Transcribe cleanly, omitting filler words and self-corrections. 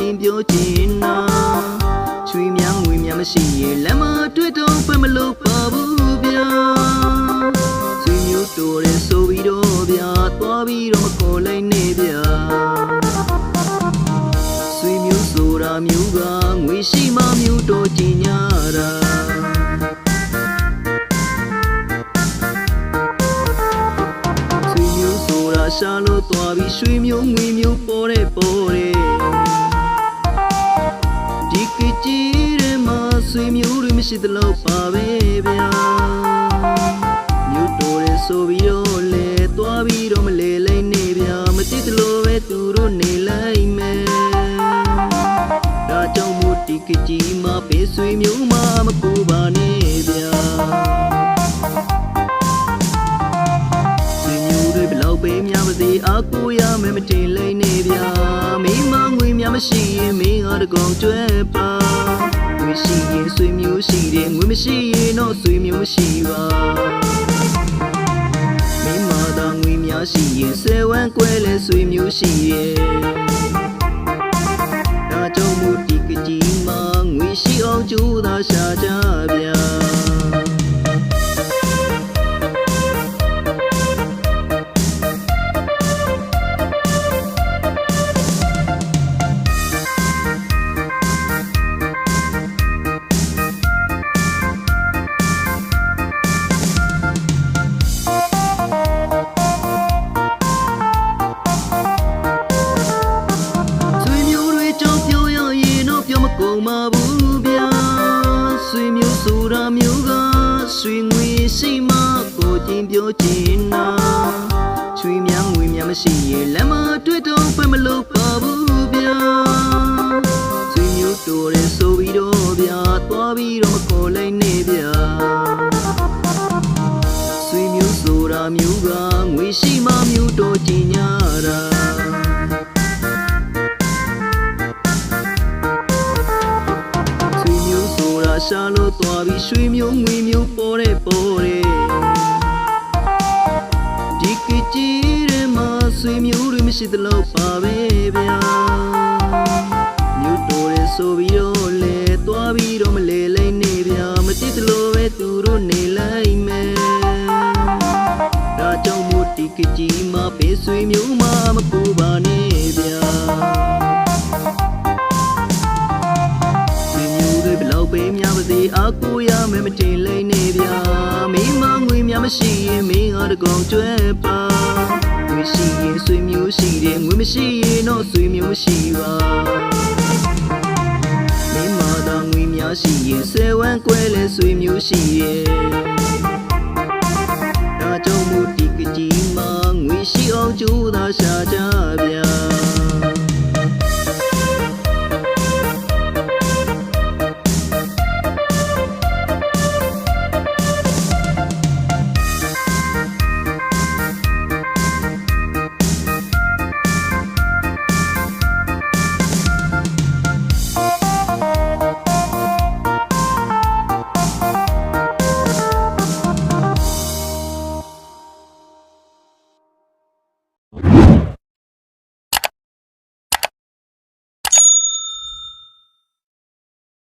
ချင်းပြောချင်တာချွေများငွေများမရှိရင်လက်မတွေ့တော့ပဲမလို့ပါဘူးဗျာဆွေမျိုးတော်တဲ့ဆိုပြီးတော့ဗျာသွားပြီးတော့မခေါ်လိုက်နဲ့ဗျာဆွေမျိုးဆိုတာမျိုးကငွေရှိမှမျိုးတော်ကြည်ညာတာရှာလို့သွားပြီးရွှေမျိုးငွေမျိုးပေါ်တဲ့ဒီကကြီးတဲ့မှာဆွေမျိုးတွေမရှိသလောက်ပါပဲဗျာမျိုးတော်တဲ့ဆိုပြီးတော့လဲသွားပြီးတော့မလဲလိုက်နေဗျာမသိသလိုပဲသူတို့နေလိုက်မယ်ဒါကြောင့်မို့ဒီကကြီးမှာပေးဆွေမျိုးမှမကူပါနဲ့ဗျာပေးများပါစေအကူရမယ်မတင်လိုက်နေဗျာမိမငွေများမရှိရင်မင်းဟာတကောင်ကျွဲပါငွေရှိရင်ဆွေမျိုးရှိတယ်ငွေမရှိရင်တော့ဆွေမျိုးမရှိပါမိမသာငွေများရှိရင်ဆယ်ဝန်းကွဲလဲဆွေမျိုးရှိရဲ့ဒါကြောင့်မို့ဒီကကြီးမှာငွေရှိအောင်ကြိုးသာရှာကြဗျာကုန်မဘူးဗျာဆွေမျိုးဆိုတာမျိုးကဆွေငွေရှိမှကိုချင်းပြောချင်တာချွေများငွေများမရှိရင်လက်မတွေ့တော့ပဲမလို့ပါဘူးဗျာဆွေမျိုးတော်တဲ့ဆိုပြီးတော့ဗျာသွားပြီးတော့မခေါ်လိုက်နဲ့ဗျာဆွေမျိုးဆိုတာမျိုးကငွေရှိမှမျိုးတော်ကြည်ညာတာရှာလို့သွားပြီးရွှေမျိုးငွေမျိုးပေါ်တဲ့ဒီကကြီးတဲ့မှာဆွေမျိုးတွေမရှိသလောက်ပါပဲဗျာမျိုးတော်တဲ့ဆိုပြီးတော့လဲသွားပြီးတော့မလဲလိုက်နေဗျာမသိသလိုပဲသူတို့နေလိုက်မယ်ဒါကြောင့်မို့ဒီကကြီးမှာပေးဆွေမျိုးမှမကူပါနဲ့ဗျာပေးများပါစေအကူရမယ်မတင်လိုက်နေဗျာမိမငွေများမရှိရင်မင်းဟာတကောင်ကျွဲပါငွေရှိရင်ဆွေမျိုးရှိတယ်ငွေမရှိရင်တော့ဆွေမျိုးမရှိပါမိမသာငွေများရှိရင်ဆယ်ဝန်းကွဲလဲဆွေမျိုးရှိရဲ့ဒါကြောင့်မို့ဒီကကြီးမှာငွေရှိအောင်ကြိုးသာရှာကြဗျာ